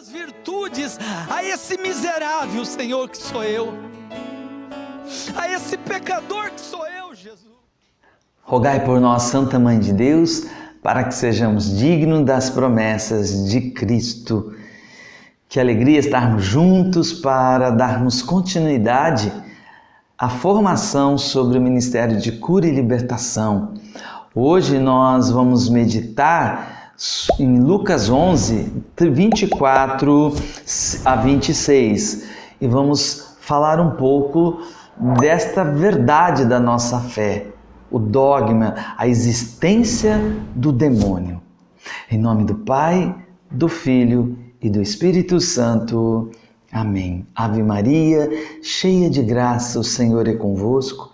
tuas virtudes a esse miserável, Senhor, que sou eu, a esse pecador que sou eu, Jesus. Rogai por nós, Santa Mãe de Deus, para que sejamos dignos das promessas de Cristo. Que alegria estarmos juntos para darmos continuidade à formação sobre o Ministério de Cura e Libertação. Hoje nós vamos meditar em Lucas 11, 24 a 26 e vamos falar um pouco desta verdade da nossa fé, o dogma, a existência do demônio. Em nome do Pai, do Filho e do Espírito Santo. Amém. Ave Maria, cheia de graça, o Senhor é convosco.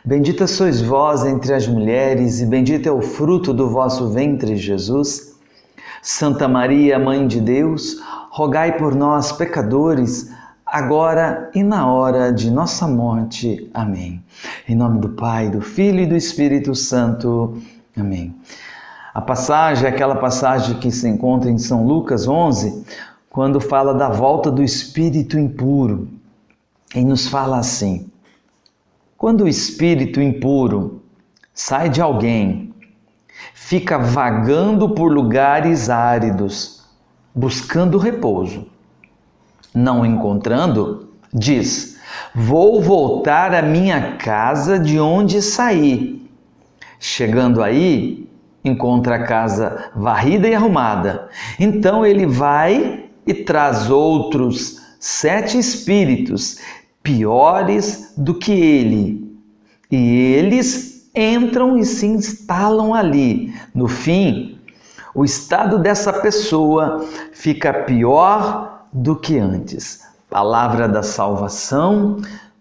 Bendita sois vós entre as mulheres e bendito é o fruto do vosso ventre, Jesus. Santa Maria, Mãe de Deus, rogai por nós, pecadores, agora e na hora de nossa morte. Amém. Em nome do Pai, do Filho e do Espírito Santo. Amém. A passagem é aquela passagem que se encontra em São Lucas 11, quando fala da volta do espírito impuro. E nos fala assim: quando o espírito impuro sai de alguém, fica vagando por lugares áridos, buscando repouso. Não encontrando, diz: vou voltar à minha casa de onde saí. Chegando aí, encontra a casa varrida e arrumada. Então ele vai e traz outros 7 espíritos piores do que ele. E eles entram e se instalam ali. No fim, o estado dessa pessoa fica pior do que antes. Palavra da salvação,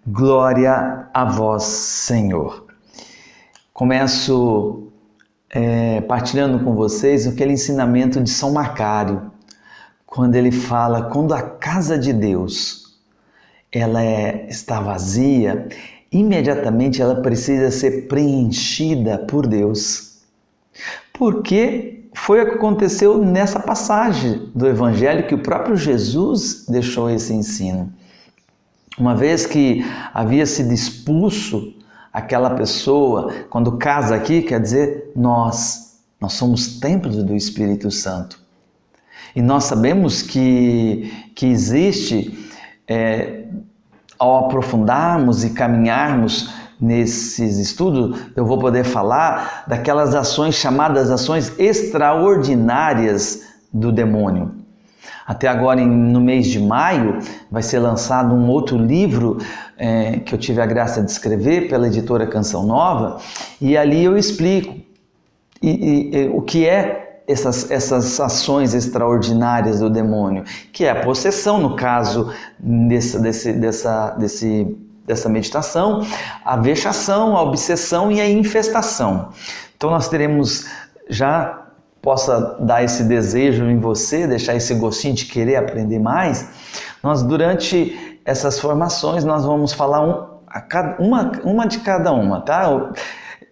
glória a vós, Senhor. Começo partilhando com vocês aquele ensinamento de São Macário, quando ele fala, quando a casa de Deus ela está vazia, imediatamente ela precisa ser preenchida por Deus. Porque foi o que aconteceu nessa passagem do Evangelho, que o próprio Jesus deixou esse ensino. Uma vez que havia sido expulso aquela pessoa, quando casa aqui, quer dizer, nós somos templos do Espírito Santo. E nós sabemos que existe, ao aprofundarmos e caminharmos nesses estudos, eu vou poder falar daquelas ações chamadas ações extraordinárias do demônio. Até agora, no mês de maio, vai ser lançado um outro livro que eu tive a graça de escrever pela editora Canção Nova, e ali eu explico o que é essas ações extraordinárias do demônio, que é a possessão, no caso dessa meditação, a vexação, a obsessão e a infestação. Então nós teremos, já possa dar esse desejo em você, deixar esse gostinho de querer aprender mais, nós durante essas formações nós vamos falar uma de cada uma, tá?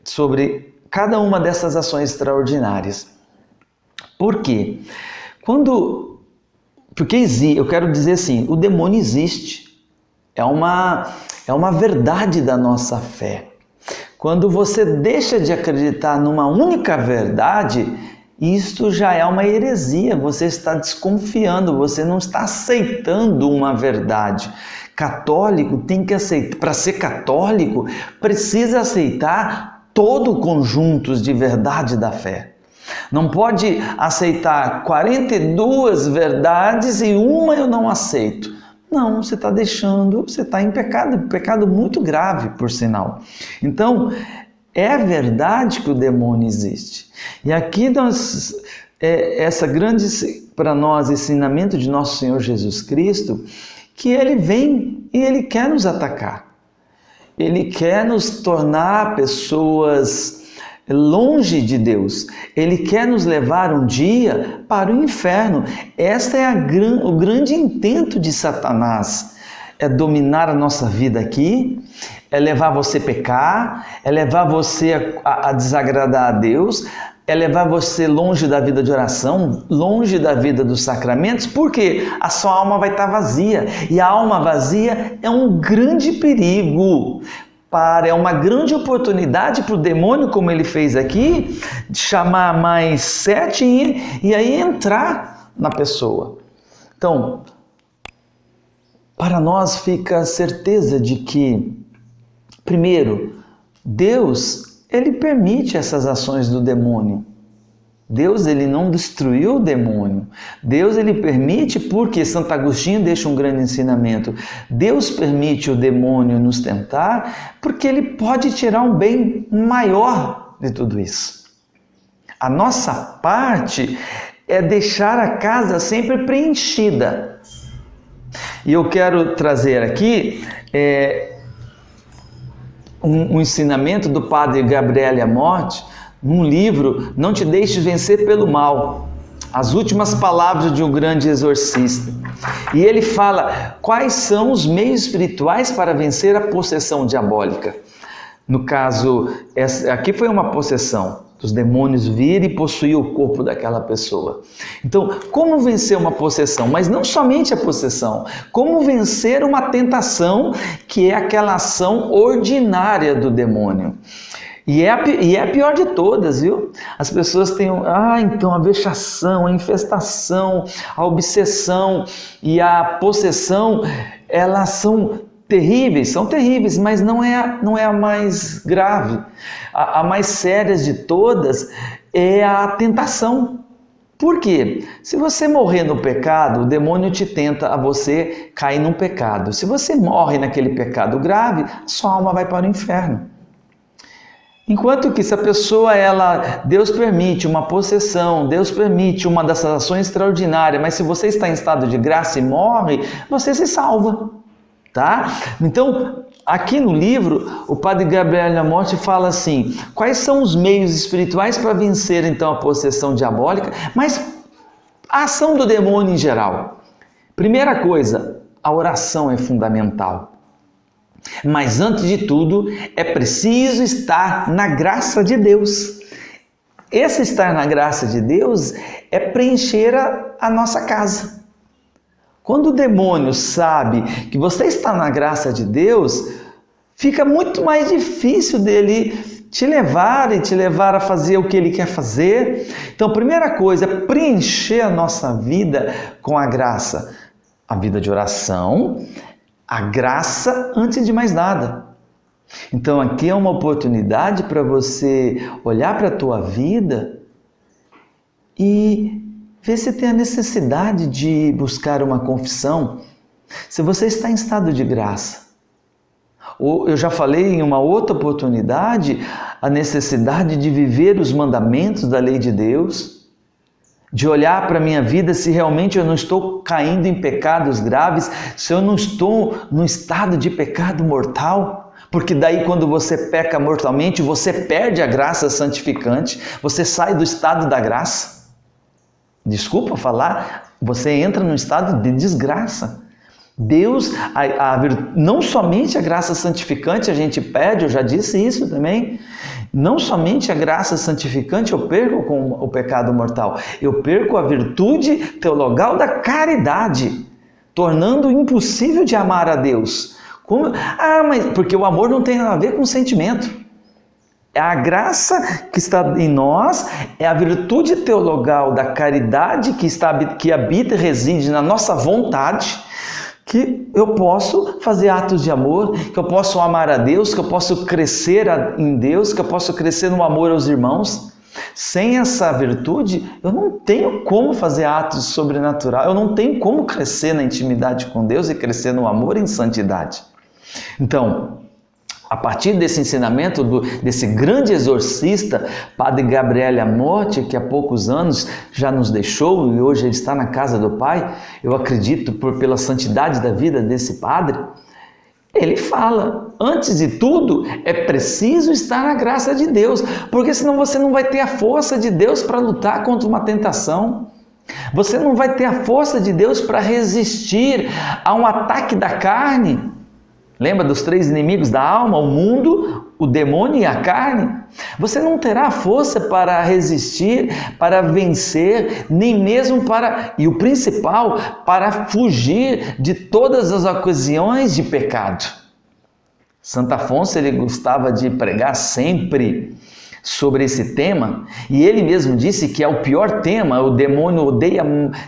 Sobre cada uma dessas ações extraordinárias. Por quê? Porque eu quero dizer assim, o demônio existe, é uma verdade da nossa fé. Quando você deixa de acreditar numa única verdade, isto já é uma heresia, você está desconfiando, você não está aceitando uma verdade. Católico tem que aceitar, para ser católico, precisa aceitar todo o conjunto de verdade da fé. Não pode aceitar 42 verdades e uma eu não aceito. Não, você está deixando, você está em pecado muito grave, por sinal. Então, é verdade que o demônio existe. E aqui essa grande, para nós, ensinamento de nosso Senhor Jesus Cristo, que Ele vem e Ele quer nos atacar. Ele quer nos tornar pessoas longe de Deus. Ele quer nos levar um dia para o inferno. Este é o grande intento de Satanás. É dominar a nossa vida aqui, é levar você a pecar, é levar você a desagradar a Deus, é levar você longe da vida de oração, longe da vida dos sacramentos, porque a sua alma vai estar vazia. E a alma vazia é um grande perigo. É uma grande oportunidade para o demônio, como ele fez aqui, de chamar mais 7 e aí entrar na pessoa. Então, para nós fica a certeza de que, primeiro, Deus, ele permite essas ações do demônio. Deus, ele não destruiu o demônio. Deus, ele permite, porque Santo Agostinho deixa um grande ensinamento. Deus permite o demônio nos tentar porque ele pode tirar um bem maior de tudo isso. A nossa parte é deixar a casa sempre preenchida. E eu quero trazer aqui um ensinamento do padre Gabriele Amorth, num livro, Não Te Deixes Vencer pelo Mal, as últimas palavras de um grande exorcista. E ele fala quais são os meios espirituais para vencer a possessão diabólica. No caso, aqui foi uma possessão, dos demônios vir e possuir o corpo daquela pessoa. Então, como vencer uma possessão? Mas não somente a possessão, como vencer uma tentação, que é aquela ação ordinária do demônio. E é a pior de todas, viu? As pessoas têm, então a vexação, a infestação, a obsessão e a possessão, elas são terríveis, mas não é a mais grave. A mais séria de todas é a tentação. Por quê? Se você morrer no pecado, o demônio te tenta a você cair num pecado. Se você morre naquele pecado grave, sua alma vai para o inferno. Enquanto que se a pessoa, Deus permite uma possessão, Deus permite uma dessas ações extraordinárias, mas se você está em estado de graça e morre, você se salva, tá? Então, aqui no livro, o padre Gabriele Amorth fala assim, quais são os meios espirituais para vencer então a possessão diabólica, mas a ação do demônio em geral. Primeira coisa, a oração é fundamental. Mas antes de tudo, é preciso estar na graça de Deus. Esse estar na graça de Deus é preencher a nossa casa. Quando o demônio sabe que você está na graça de Deus, fica muito mais difícil dele te levar a fazer o que ele quer fazer. Então, a primeira coisa é preencher a nossa vida com a graça. A vida de oração, a graça antes de mais nada. Então aqui é uma oportunidade para você olhar para a tua vida e ver se tem a necessidade de buscar uma confissão, se você está em estado de graça. Ou eu já falei em uma outra oportunidade a necessidade de viver os mandamentos da lei de Deus, de olhar para a minha vida se realmente eu não estou caindo em pecados graves, se eu não estou no estado de pecado mortal, porque daí quando você peca mortalmente, você perde a graça santificante, você sai do estado da graça. Desculpa falar, você entra num estado de desgraça. Deus, não somente a graça santificante a gente perde, eu já disse isso também, não somente a graça santificante eu perco com o pecado mortal, eu perco a virtude teologal da caridade, tornando impossível de amar a Deus. Mas porque o amor não tem nada a ver com sentimento. A graça que está em nós é a virtude teologal da caridade que habita e reside na nossa vontade, que eu posso fazer atos de amor, que eu posso amar a Deus, que eu posso crescer em Deus, que eu posso crescer no amor aos irmãos. Sem essa virtude, eu não tenho como fazer atos sobrenaturais, eu não tenho como crescer na intimidade com Deus e crescer no amor e em santidade. Então, a partir desse ensinamento desse grande exorcista, padre Gabriele Amorth, que há poucos anos já nos deixou e hoje ele está na casa do Pai, eu acredito pela santidade da vida desse padre, ele fala, antes de tudo, é preciso estar na graça de Deus, porque senão você não vai ter a força de Deus para lutar contra uma tentação. Você não vai ter a força de Deus para resistir a um ataque da carne. Lembra dos 3 inimigos da alma? O mundo, o demônio e a carne, você não terá força para resistir, para vencer, nem mesmo para, e o principal, para fugir de todas as ocasiões de pecado. Santo Afonso, ele gostava de pregar sempre sobre esse tema, e ele mesmo disse que é o pior tema, o demônio odeia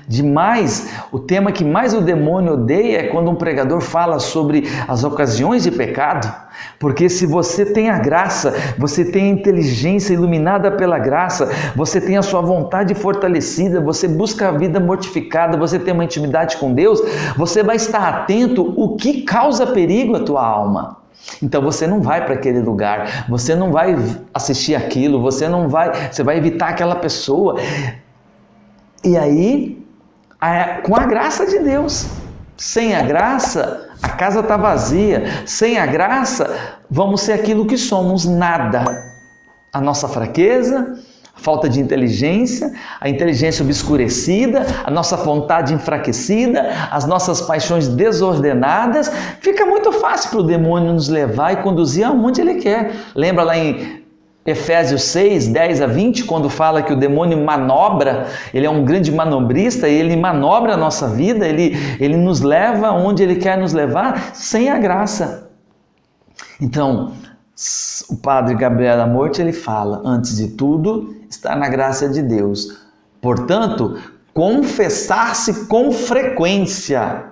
demais, o tema que mais o demônio odeia é quando um pregador fala sobre as ocasiões de pecado, porque se você tem a graça, você tem a inteligência iluminada pela graça, você tem a sua vontade fortalecida, você busca a vida mortificada, você tem uma intimidade com Deus, você vai estar atento o que causa perigo à tua alma. Então você não vai para aquele lugar, você não vai assistir aquilo, você vai evitar aquela pessoa. E aí, com a graça de Deus, sem a graça, a casa está vazia, sem a graça, vamos ser aquilo que somos, nada. A nossa fraqueza, a falta de inteligência, a inteligência obscurecida, a nossa vontade enfraquecida, as nossas paixões desordenadas, fica muito fácil para o demônio nos levar e conduzir aonde ele quer. Lembra lá em Efésios 6, 10 a 20, quando fala que o demônio manobra, ele é um grande manobrista, e ele manobra a nossa vida, ele nos leva onde ele quer nos levar, sem a graça. Então, o padre Gabriel da Morte, ele fala, antes de tudo, está na graça de Deus. Portanto, confessar-se com frequência.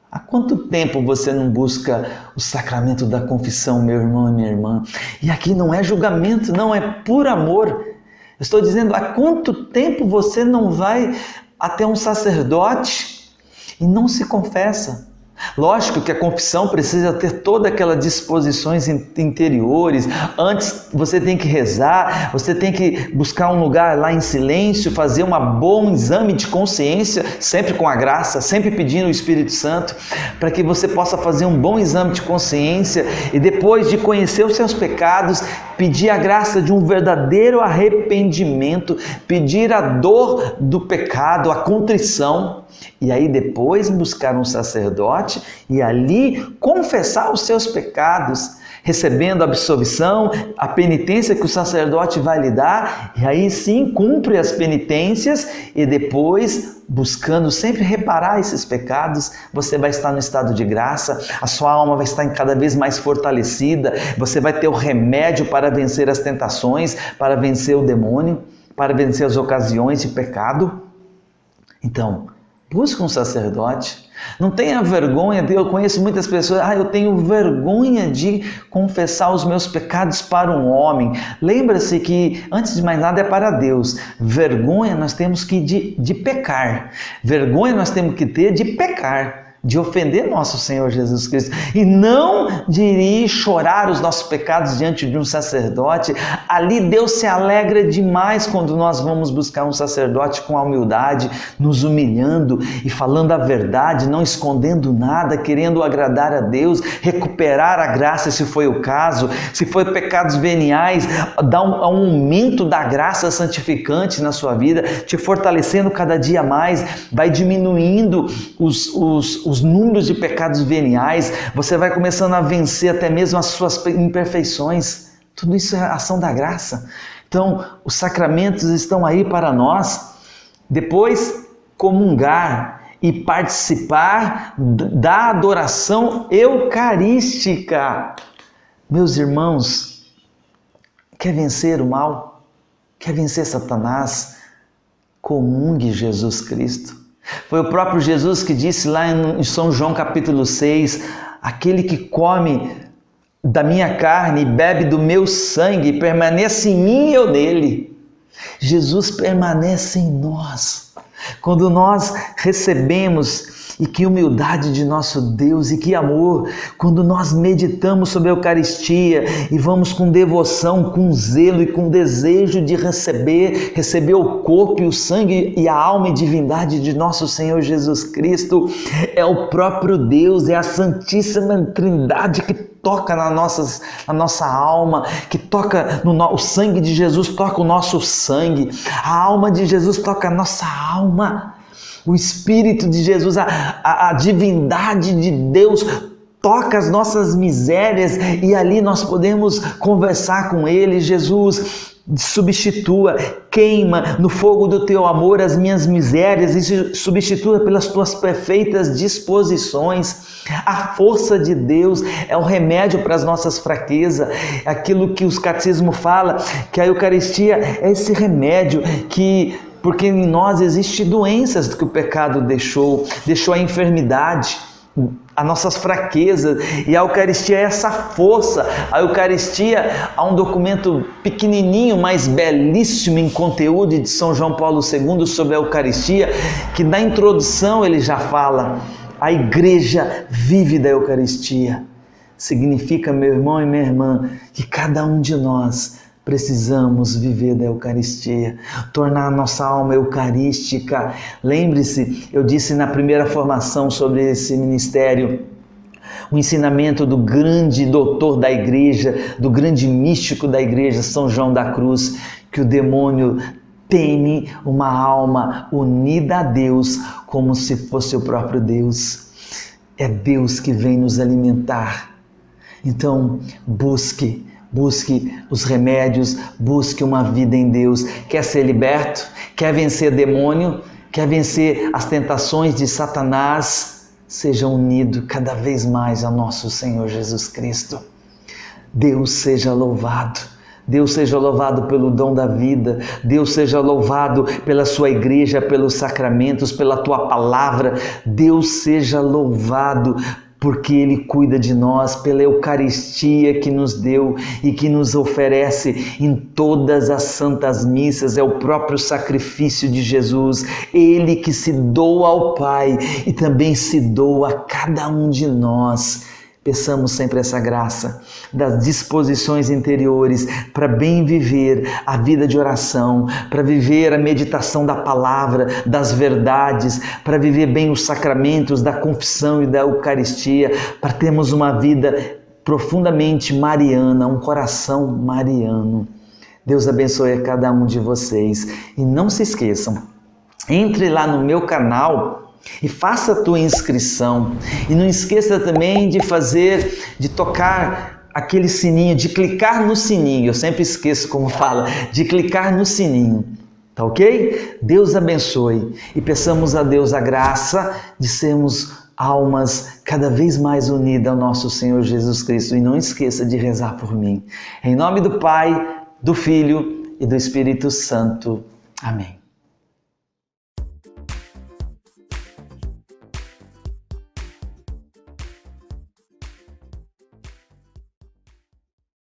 Há quanto tempo você não busca o sacramento da confissão, meu irmão e minha irmã? E aqui não é julgamento, não, é por amor. Eu estou dizendo, há quanto tempo você não vai até um sacerdote e não se confessa? Lógico que a confissão precisa ter todas aquelas disposições interiores. Antes você tem que rezar, você tem que buscar um lugar lá em silêncio, fazer um bom exame de consciência, sempre com a graça, sempre pedindo o Espírito Santo, para que você possa fazer um bom exame de consciência e depois de conhecer os seus pecados, pedir a graça de um verdadeiro arrependimento, pedir a dor do pecado, a contrição, e aí depois buscar um sacerdote e ali confessar os seus pecados, recebendo a absolvição, a penitência que o sacerdote vai lhe dar, e aí sim cumpre as penitências e depois, buscando sempre reparar esses pecados, você vai estar no estado de graça, a sua alma vai estar cada vez mais fortalecida, você vai ter o remédio para vencer as tentações, para vencer o demônio, para vencer as ocasiões de pecado. Então, busca um sacerdote, não tenha vergonha. Eu conheço muitas pessoas, eu tenho vergonha de confessar os meus pecados para um homem. Lembra-se que, antes de mais nada, é para Deus. Vergonha nós temos que de pecar, vergonha nós temos que ter de pecar, de ofender nosso Senhor Jesus Cristo, e não de ir chorar os nossos pecados diante de um sacerdote. Ali Deus se alegra demais quando nós vamos buscar um sacerdote com a humildade, nos humilhando e falando a verdade, não escondendo nada, querendo agradar a Deus, recuperar a graça se foi o caso. Se foi pecados veniais, dá um aumento da graça santificante na sua vida, te fortalecendo cada dia mais, vai diminuindo os números de pecados veniais, você vai começando a vencer até mesmo as suas imperfeições. Tudo isso é ação da graça. Então, os sacramentos estão aí para nós. Depois, comungar e participar da adoração eucarística. Meus irmãos, quer vencer o mal? Quer vencer Satanás? Comungue Jesus Cristo. Foi o próprio Jesus que disse lá em São João capítulo 6, aquele que come da minha carne e bebe do meu sangue, permanece em mim e eu nele. Jesus permanece em nós. Quando nós recebemos, e que humildade de nosso Deus, e que amor, quando nós meditamos sobre a Eucaristia e vamos com devoção, com zelo e com desejo de receber o corpo e o sangue e a alma e divindade de nosso Senhor Jesus Cristo, é o próprio Deus, é a Santíssima Trindade que toca na nossa alma, que toca o sangue de Jesus, toca o nosso sangue, a alma de Jesus toca a nossa alma. O Espírito de Jesus, a divindade de Deus toca as nossas misérias e ali nós podemos conversar com Ele. Jesus, substitua, queima no fogo do teu amor as minhas misérias e substitua pelas tuas perfeitas disposições. A força de Deus é o remédio para as nossas fraquezas, aquilo que os catecismo fala, que a Eucaristia é esse remédio porque em nós existem doenças que o pecado deixou a enfermidade, as nossas fraquezas, e a Eucaristia é essa força. A Eucaristia é um documento pequenininho, mas belíssimo em conteúdo de São João Paulo II sobre a Eucaristia, que na introdução ele já fala: a igreja vive da Eucaristia. Significa, meu irmão e minha irmã, que cada um de nós precisamos viver da Eucaristia, tornar a nossa alma eucarística. Lembre-se, eu disse na primeira formação sobre esse ministério, o ensinamento do grande doutor da igreja, do grande místico da igreja, São João da Cruz, que o demônio teme uma alma unida a Deus como se fosse o próprio Deus. É Deus que vem nos alimentar. Então, busque os remédios, busque uma vida em Deus. Quer ser liberto? Quer vencer demônio? Quer vencer as tentações de Satanás? Seja unido cada vez mais ao nosso Senhor Jesus Cristo. Deus seja louvado. Deus seja louvado pelo dom da vida. Deus seja louvado pela sua igreja, pelos sacramentos, pela tua palavra. Deus seja louvado porque Ele cuida de nós, pela Eucaristia que nos deu e que nos oferece em todas as santas missas. É o próprio sacrifício de Jesus, Ele que se doa ao Pai e também se doa a cada um de nós. Peçamos sempre essa graça das disposições interiores para bem viver a vida de oração, para viver a meditação da palavra, das verdades, para viver bem os sacramentos da confissão e da Eucaristia, para termos uma vida profundamente mariana, um coração mariano. Deus abençoe a cada um de vocês. E não se esqueçam, entre lá no meu canal e faça a tua inscrição. E não esqueça também de tocar aquele sininho, de clicar no sininho. Eu sempre esqueço como fala, de clicar no sininho. Tá ok? Deus abençoe e peçamos a Deus a graça de sermos almas cada vez mais unidas ao nosso Senhor Jesus Cristo. E não esqueça de rezar por mim. Em nome do Pai, do Filho e do Espírito Santo. Amém.